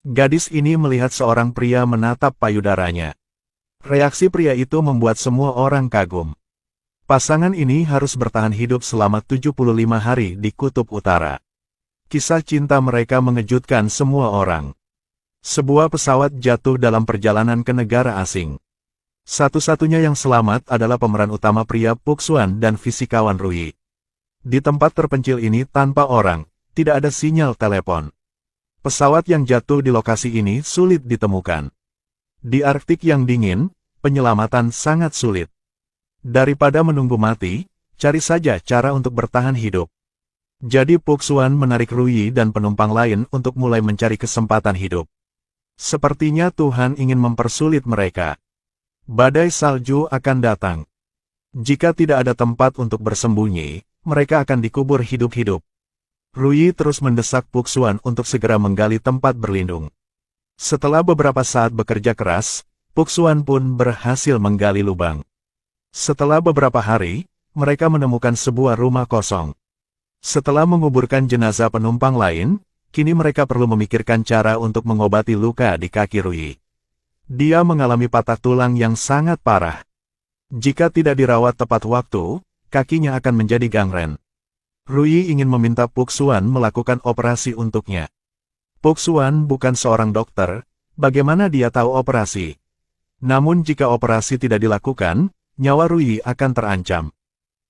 Gadis ini melihat seorang pria menatap payudaranya. Reaksi pria itu membuat semua orang kagum. Pasangan ini harus bertahan hidup selama 75 hari di Kutub Utara. Kisah cinta mereka mengejutkan semua orang. Sebuah pesawat jatuh dalam perjalanan ke negara asing. Satu-satunya yang selamat adalah pemeran utama pria Puk Xuan dan fisikawan Rui. Di tempat terpencil ini tanpa orang, tidak ada sinyal telepon. Pesawat yang jatuh di lokasi ini sulit ditemukan. Di Arktik yang dingin, penyelamatan sangat sulit. Daripada menunggu mati, cari saja cara untuk bertahan hidup. Jadi Puk Xuan menarik Rui dan penumpang lain untuk mulai mencari kesempatan hidup. Sepertinya Tuhan ingin mempersulit mereka. Badai salju akan datang. Jika tidak ada tempat untuk bersembunyi, mereka akan dikubur hidup-hidup. Rui terus mendesak Puk Xuan untuk segera menggali tempat berlindung. Setelah beberapa saat bekerja keras, Puk Xuan pun berhasil menggali lubang. Setelah beberapa hari, mereka menemukan sebuah rumah kosong. Setelah menguburkan jenazah penumpang lain, kini mereka perlu memikirkan cara untuk mengobati luka di kaki Rui. Dia mengalami patah tulang yang sangat parah. Jika tidak dirawat tepat waktu, kakinya akan menjadi gangren. Rui ingin meminta Puk Xuan melakukan operasi untuknya. Puk Xuan bukan seorang dokter, bagaimana dia tahu operasi? Namun jika operasi tidak dilakukan, nyawa Rui akan terancam.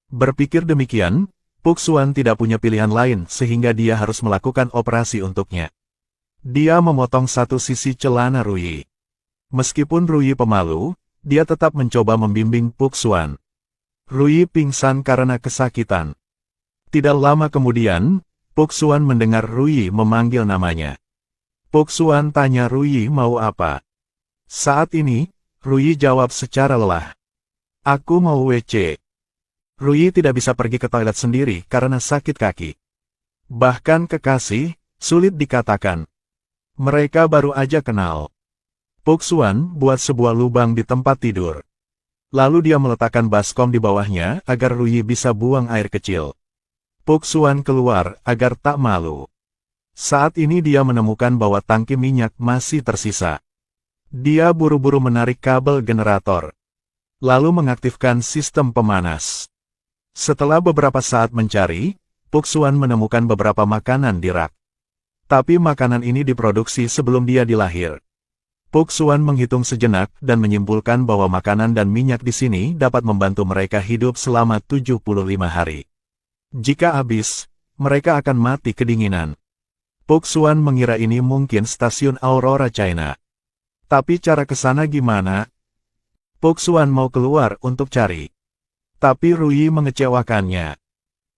Berpikir demikian, Puk Xuan tidak punya pilihan lain sehingga dia harus melakukan operasi untuknya. Dia memotong satu sisi celana Rui. Meskipun Rui pemalu, dia tetap mencoba membimbing Puk Xuan. Rui pingsan karena kesakitan. Tidak lama kemudian, Puk Xuan mendengar Rui memanggil namanya. Puk Xuan tanya Rui mau apa. Saat ini, Rui jawab secara lelah. Aku mau WC. Rui tidak bisa pergi ke toilet sendiri karena sakit kaki. Bahkan kekasih, sulit dikatakan. Mereka baru aja kenal. Puk Xuan buat sebuah lubang di tempat tidur. Lalu dia meletakkan baskom di bawahnya agar Rui bisa buang air kecil. Puk Xuan keluar agar tak malu. Saat ini dia menemukan bahwa tangki minyak masih tersisa. Dia buru-buru menarik kabel generator. Lalu mengaktifkan sistem pemanas. Setelah beberapa saat mencari, Puk Xuan menemukan beberapa makanan di rak. Tapi makanan ini diproduksi sebelum dia dilahir. Puk Xuan menghitung sejenak dan menyimpulkan bahwa makanan dan minyak di sini dapat membantu mereka hidup selama 75 hari. Jika habis, mereka akan mati kedinginan. Puk Xuan mengira ini mungkin stasiun Aurora China. Tapi cara ke sana gimana? Puk Xuan mau keluar untuk cari. Tapi Rui mengecewakannya.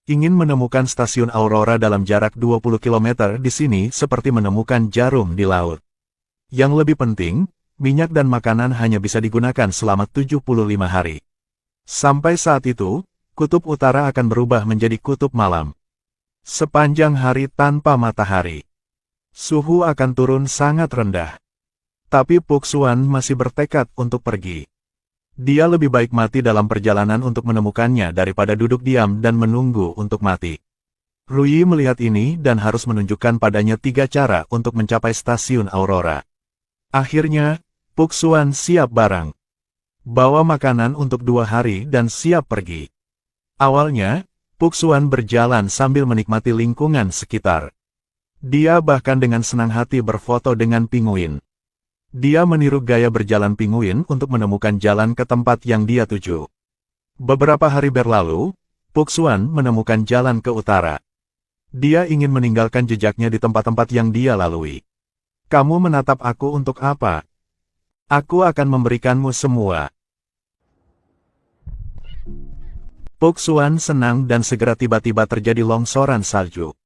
Ingin menemukan stasiun Aurora dalam jarak 20 km di sini seperti menemukan jarum di laut. Yang lebih penting, minyak dan makanan hanya bisa digunakan selama 75 hari. Sampai saat itu, Kutub Utara akan berubah menjadi Kutub Malam. Sepanjang hari tanpa matahari. Suhu akan turun sangat rendah. Tapi Puk Xuan masih bertekad untuk pergi. Dia lebih baik mati dalam perjalanan untuk menemukannya daripada duduk diam dan menunggu untuk mati. Rui melihat ini dan harus menunjukkan padanya 3 cara untuk mencapai stasiun Aurora. Akhirnya, Puk Xuan siap barang. Bawa makanan untuk 2 hari dan siap pergi. Awalnya, Puk Xuan berjalan sambil menikmati lingkungan sekitar. Dia bahkan dengan senang hati berfoto dengan pinguin. Dia meniru gaya berjalan pinguin untuk menemukan jalan ke tempat yang dia tuju. Beberapa hari berlalu, Puk Xuan menemukan jalan ke utara. Dia ingin meninggalkan jejaknya di tempat-tempat yang dia lalui. Kamu menatap aku untuk apa? Aku akan memberikanmu semua. Puk Xuan senang dan segera tiba-tiba terjadi longsoran salju.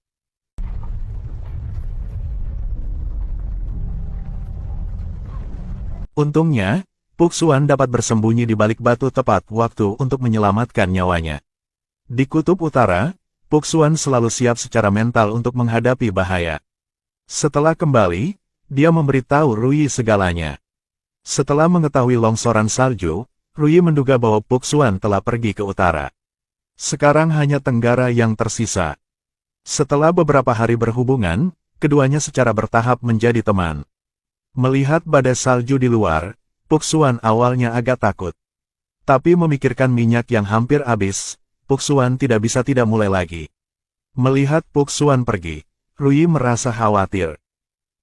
Untungnya, Puk Xuan dapat bersembunyi di balik batu tepat waktu untuk menyelamatkan nyawanya. Di Kutub Utara, Puk Xuan selalu siap secara mental untuk menghadapi bahaya. Setelah kembali, dia memberitahu Rui segalanya. Setelah mengetahui longsoran salju, Rui menduga bahwa Puk Xuan telah pergi ke utara. Sekarang hanya Tenggara yang tersisa. Setelah beberapa hari berhubungan, keduanya secara bertahap menjadi teman. Melihat badai salju di luar, Puxuan awalnya agak takut. Tapi memikirkan minyak yang hampir habis, Puxuan tidak bisa tidak mulai lagi. Melihat Puxuan pergi, Rui merasa khawatir.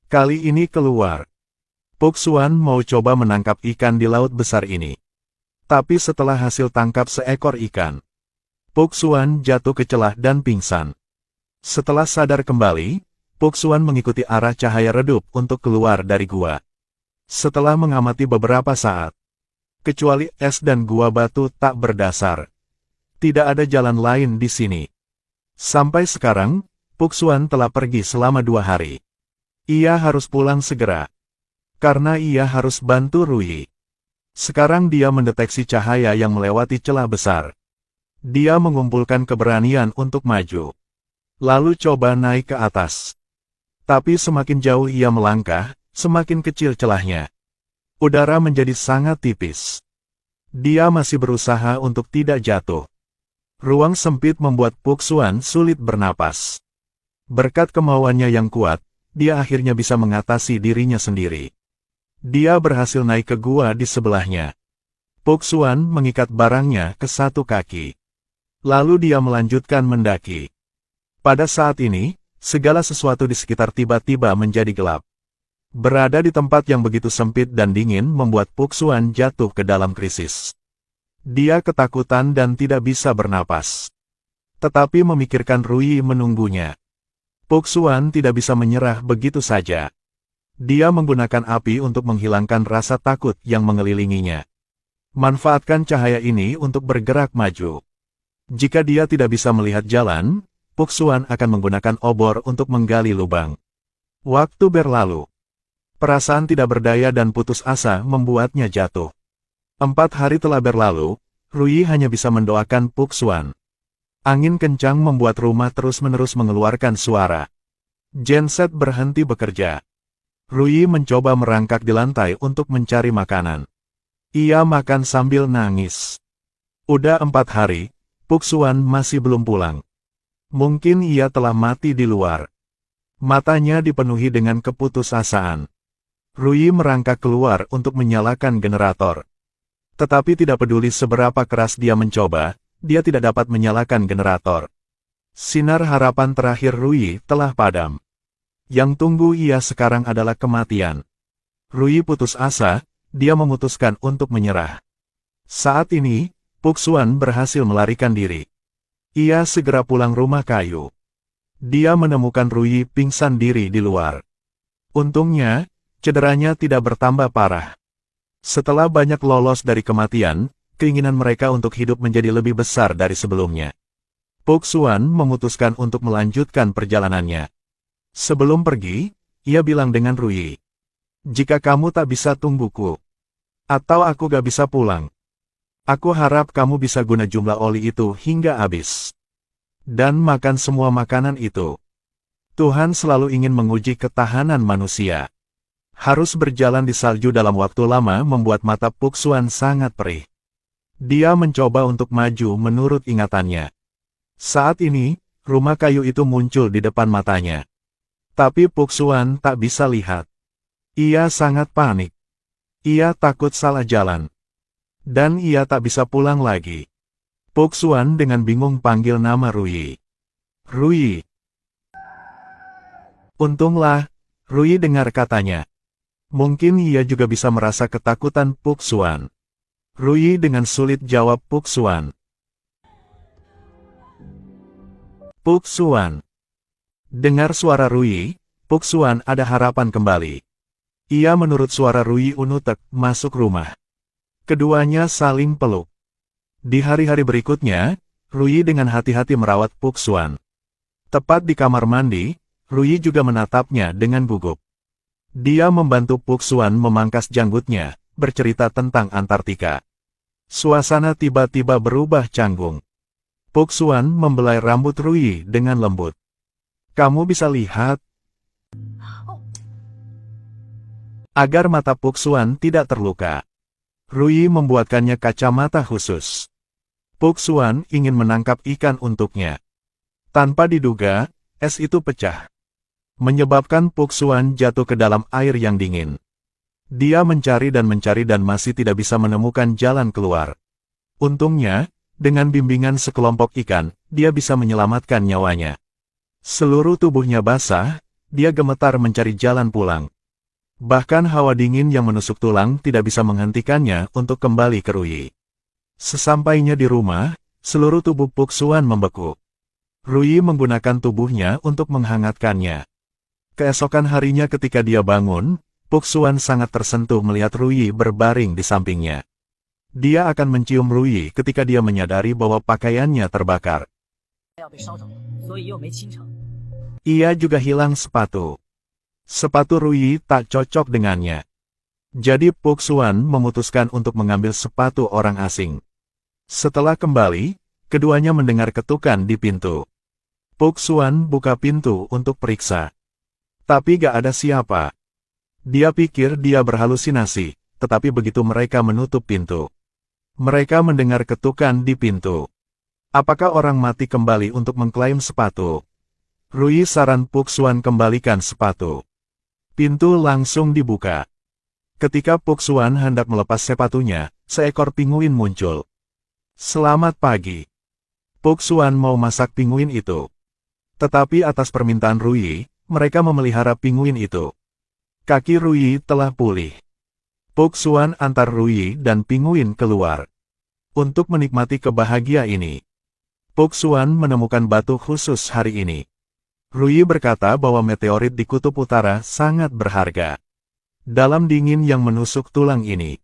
Kali ini keluar. Puxuan mau coba menangkap ikan di laut besar ini. Tapi setelah hasil tangkap seekor ikan, Puxuan jatuh ke celah dan pingsan. Setelah sadar kembali, Puxuan mengikuti arah cahaya redup untuk keluar dari gua. Setelah mengamati beberapa saat, kecuali es dan gua batu tak berdasar, tidak ada jalan lain di sini. Sampai sekarang, Puxuan telah pergi selama 2 hari. Ia harus pulang segera. Karena ia harus bantu Rui. Sekarang dia mendeteksi cahaya yang melewati celah besar. Dia mengumpulkan keberanian untuk maju. Lalu coba naik ke atas. Tapi semakin jauh ia melangkah, semakin kecil celahnya. Udara menjadi sangat tipis. Dia masih berusaha untuk tidak jatuh. Ruang sempit membuat Puxuan sulit bernapas. Berkat kemauannya yang kuat, dia akhirnya bisa mengatasi dirinya sendiri. Dia berhasil naik ke gua di sebelahnya. Puxuan mengikat barangnya ke satu kaki. Lalu dia melanjutkan mendaki. Pada saat ini, segala sesuatu di sekitar tiba-tiba menjadi gelap. Berada di tempat yang begitu sempit dan dingin membuat Puxuan jatuh ke dalam krisis. Dia ketakutan dan tidak bisa bernapas. Tetapi memikirkan Rui menunggunya. Puxuan tidak bisa menyerah begitu saja. Dia menggunakan api untuk menghilangkan rasa takut yang mengelilinginya. Manfaatkan cahaya ini untuk bergerak maju. Jika dia tidak bisa melihat jalan, Puxuan akan menggunakan obor untuk menggali lubang. Waktu berlalu. Perasaan tidak berdaya dan putus asa membuatnya jatuh. 4 hari telah berlalu, Rui hanya bisa mendoakan Puxuan. Angin kencang membuat rumah terus-menerus mengeluarkan suara. Genset berhenti bekerja. Rui mencoba merangkak di lantai untuk mencari makanan. Ia makan sambil nangis. Udah 4 hari, Puxuan masih belum pulang. Mungkin ia telah mati di luar. Matanya dipenuhi dengan keputusasaan. Rui merangkak keluar untuk menyalakan generator. Tetapi tidak peduli seberapa keras dia mencoba, dia tidak dapat menyalakan generator. Sinar harapan terakhir Rui telah padam. Yang tunggu ia sekarang adalah kematian. Rui putus asa, dia memutuskan untuk menyerah. Saat ini, Puxuan berhasil melarikan diri. Ia segera pulang rumah kayu. Dia menemukan Rui pingsan diri di luar. Untungnya, cederanya tidak bertambah parah. Setelah banyak lolos dari kematian, keinginan mereka untuk hidup menjadi lebih besar dari sebelumnya. Puxuan memutuskan untuk melanjutkan perjalanannya. Sebelum pergi, ia bilang dengan Rui, "Jika kamu tak bisa tungguku, atau aku gak bisa pulang, aku harap kamu bisa guna jumlah oli itu hingga habis. Dan makan semua makanan itu. Tuhan selalu ingin menguji ketahanan manusia." Harus berjalan di salju dalam waktu lama membuat mata Puxuan sangat perih. Dia mencoba untuk maju menurut ingatannya. Saat ini, rumah kayu itu muncul di depan matanya. Tapi Puxuan tak bisa lihat. Ia sangat panik. Ia takut salah jalan. Dan ia tak bisa pulang lagi. Puxuan dengan bingung panggil nama Rui. "Rui." Untunglah, Rui dengar katanya. Mungkin ia juga bisa merasa ketakutan Puxuan. Rui dengan sulit jawab Puxuan. "Puxuan." Dengar suara Rui, Puxuan ada harapan kembali. Ia menurut suara Rui Unutek masuk rumah. Keduanya saling peluk. Di hari-hari berikutnya, Rui dengan hati-hati merawat Puxuan. Tepat di kamar mandi, Rui juga menatapnya dengan gugup. Dia membantu Puxuan memangkas janggutnya, bercerita tentang Antartika. Suasana tiba-tiba berubah canggung. Puxuan membelai rambut Rui dengan lembut. "Kamu bisa lihat?" Agar mata Puxuan tidak terluka, Rui membuatkannya kacamata khusus. Puxuan ingin menangkap ikan untuknya. Tanpa diduga, es itu pecah. Menyebabkan Puxuan jatuh ke dalam air yang dingin. Dia mencari dan masih tidak bisa menemukan jalan keluar. Untungnya, dengan bimbingan sekelompok ikan, dia bisa menyelamatkan nyawanya. Seluruh tubuhnya basah, dia gemetar mencari jalan pulang. Bahkan hawa dingin yang menusuk tulang tidak bisa menghentikannya untuk kembali ke Ruyi. Sesampainya di rumah, seluruh tubuh Puk Xuan membeku. Ruyi menggunakan tubuhnya untuk menghangatkannya. Keesokan harinya ketika dia bangun, Puk Xuan sangat tersentuh melihat Ruyi berbaring di sampingnya. Dia akan mencium Ruyi ketika dia menyadari bahwa pakaiannya terbakar. Ia juga hilang sepatu. Sepatu Ruyi tak cocok dengannya. Jadi Puk Xuan memutuskan untuk mengambil sepatu orang asing. Setelah kembali, keduanya mendengar ketukan di pintu. Puk Xuan buka pintu untuk periksa. Tapi gak ada siapa. Dia pikir dia berhalusinasi, tetapi begitu mereka menutup pintu, mereka mendengar ketukan di pintu. Apakah orang mati kembali untuk mengklaim sepatu? Ruyi saran Puk Xuan kembalikan sepatu. Pintu langsung dibuka. Ketika Puk Xuan hendak melepas sepatunya, seekor pinguin muncul. Selamat pagi. Puk Xuan mau masak pinguin itu. Tetapi atas permintaan Ruyi, mereka memelihara pinguin itu. Kaki Ruyi telah pulih. Puk Xuan antar Ruyi dan pinguin keluar. Untuk menikmati kebahagiaan ini, Puk Xuan menemukan batu khusus hari ini. Ruyi berkata bahwa meteorit di kutub utara sangat berharga. Dalam dingin yang menusuk tulang ini,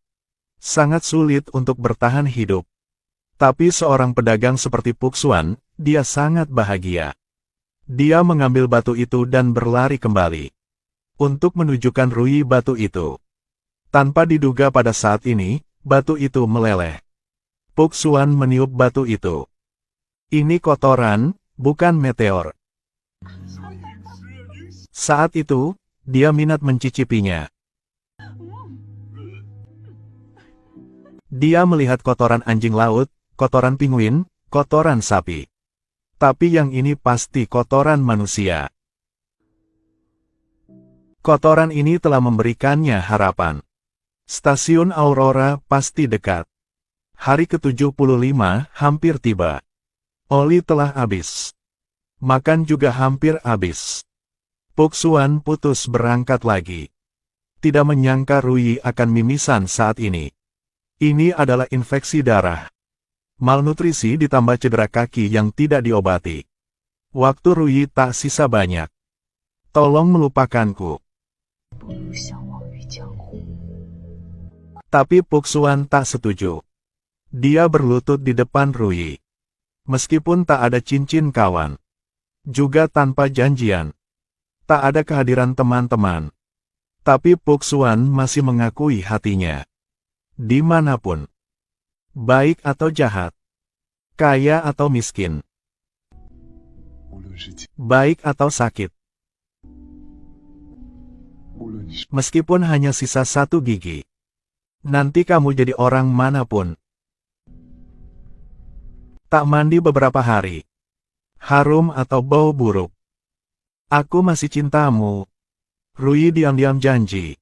sangat sulit untuk bertahan hidup. Tapi seorang pedagang seperti Puk Xuan, dia sangat bahagia. Dia mengambil batu itu dan berlari kembali untuk menunjukkan Ruyi batu itu. Tanpa diduga pada saat ini, batu itu meleleh. Puk Xuan meniup batu itu. Ini kotoran, bukan meteor. Saat itu, dia minat mencicipinya. Dia melihat kotoran anjing laut, kotoran pinguin, kotoran sapi. Tapi yang ini pasti kotoran manusia. Kotoran ini telah memberikannya harapan. Stasiun Aurora pasti dekat. Hari ke-75 hampir tiba. Oli telah habis. Makan juga hampir habis. Puk Xuan putus berangkat lagi. Tidak menyangka Ruyi akan mimisan saat ini. Ini adalah infeksi darah. Malnutrisi ditambah cedera kaki yang tidak diobati. Waktu Ruyi tak sisa banyak. Tolong melupakanku. Tapi Puk Xuan tak setuju. Dia berlutut di depan Ruyi. Meskipun tak ada cincin kawan. Juga tanpa janjian. Tak ada kehadiran teman-teman. Tapi Puk Xuan masih mengakui hatinya. Dimanapun. Baik atau jahat. Kaya atau miskin. Baik atau sakit. Meskipun hanya sisa satu gigi. Nanti kamu jadi orang manapun. Tak mandi beberapa hari. Harum atau bau buruk. Aku masih cintamu. Ruyi diam-diam janji.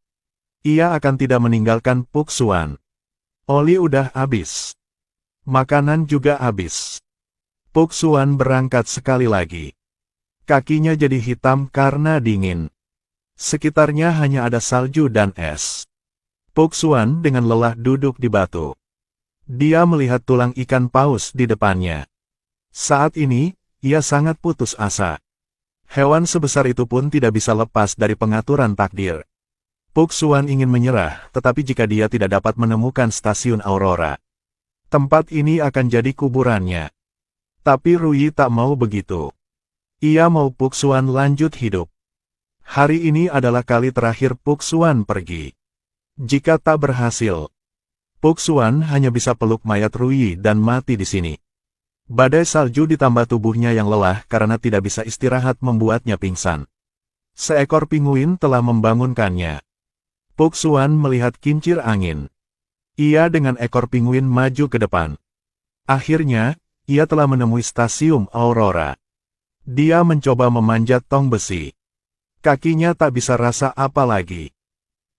Ia akan tidak meninggalkan Puk Xuan. Oli udah habis. Makanan juga habis. Puk Xuan berangkat sekali lagi. Kakinya jadi hitam karena dingin. Sekitarnya hanya ada salju dan es. Puk Xuan dengan lelah duduk di batu. Dia melihat tulang ikan paus di depannya. Saat ini, ia sangat putus asa. Hewan sebesar itu pun tidak bisa lepas dari pengaturan takdir. Puk Xuan ingin menyerah, tetapi jika dia tidak dapat menemukan stasiun Aurora, tempat ini akan jadi kuburannya. Tapi Ruyi tak mau begitu. Ia mau Puk Xuan lanjut hidup. Hari ini adalah kali terakhir Puk Xuan pergi. Jika tak berhasil, Puk Xuan hanya bisa peluk mayat Ruyi dan mati di sini. Badai salju ditambah tubuhnya yang lelah karena tidak bisa istirahat membuatnya pingsan. Seekor pinguin telah membangunkannya. Puk Xuan melihat kincir angin. Ia dengan ekor pinguin maju ke depan. Akhirnya, ia telah menemui stasiun Aurora. Dia mencoba memanjat tong besi. Kakinya tak bisa rasa apa lagi.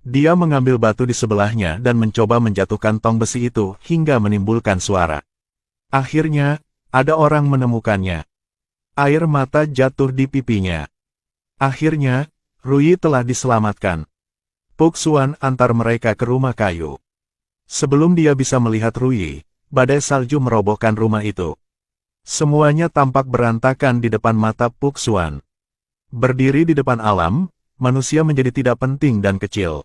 Dia mengambil batu di sebelahnya dan mencoba menjatuhkan tong besi itu hingga menimbulkan suara. Akhirnya, ada orang menemukannya. Air mata jatuh di pipinya. Akhirnya, Rui telah diselamatkan. Puk Xuan antar mereka ke rumah kayu. Sebelum dia bisa melihat Rui, badai salju merobohkan rumah itu. Semuanya tampak berantakan di depan mata Puk Xuan. Berdiri di depan alam, manusia menjadi tidak penting dan kecil.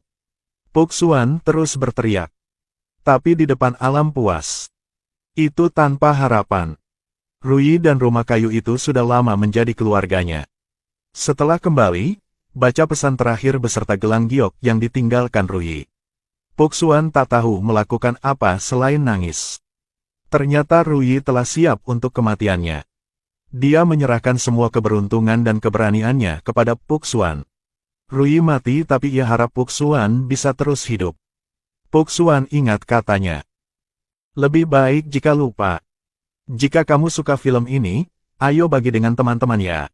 Puk Xuan terus berteriak. Tapi di depan alam puas. Itu tanpa harapan. Rui dan rumah kayu itu sudah lama menjadi keluarganya. Setelah kembali, baca pesan terakhir beserta gelang giok yang ditinggalkan Rui. Puk Xuan tak tahu melakukan apa selain nangis. Ternyata Rui telah siap untuk kematiannya. Dia menyerahkan semua keberuntungan dan keberaniannya kepada Puk Xuan. Rui mati tapi ia harap Puk Xuan bisa terus hidup. Puk Xuan ingat katanya. Lebih baik jika lupa. Jika kamu suka film ini, ayo bagi dengan teman-teman ya.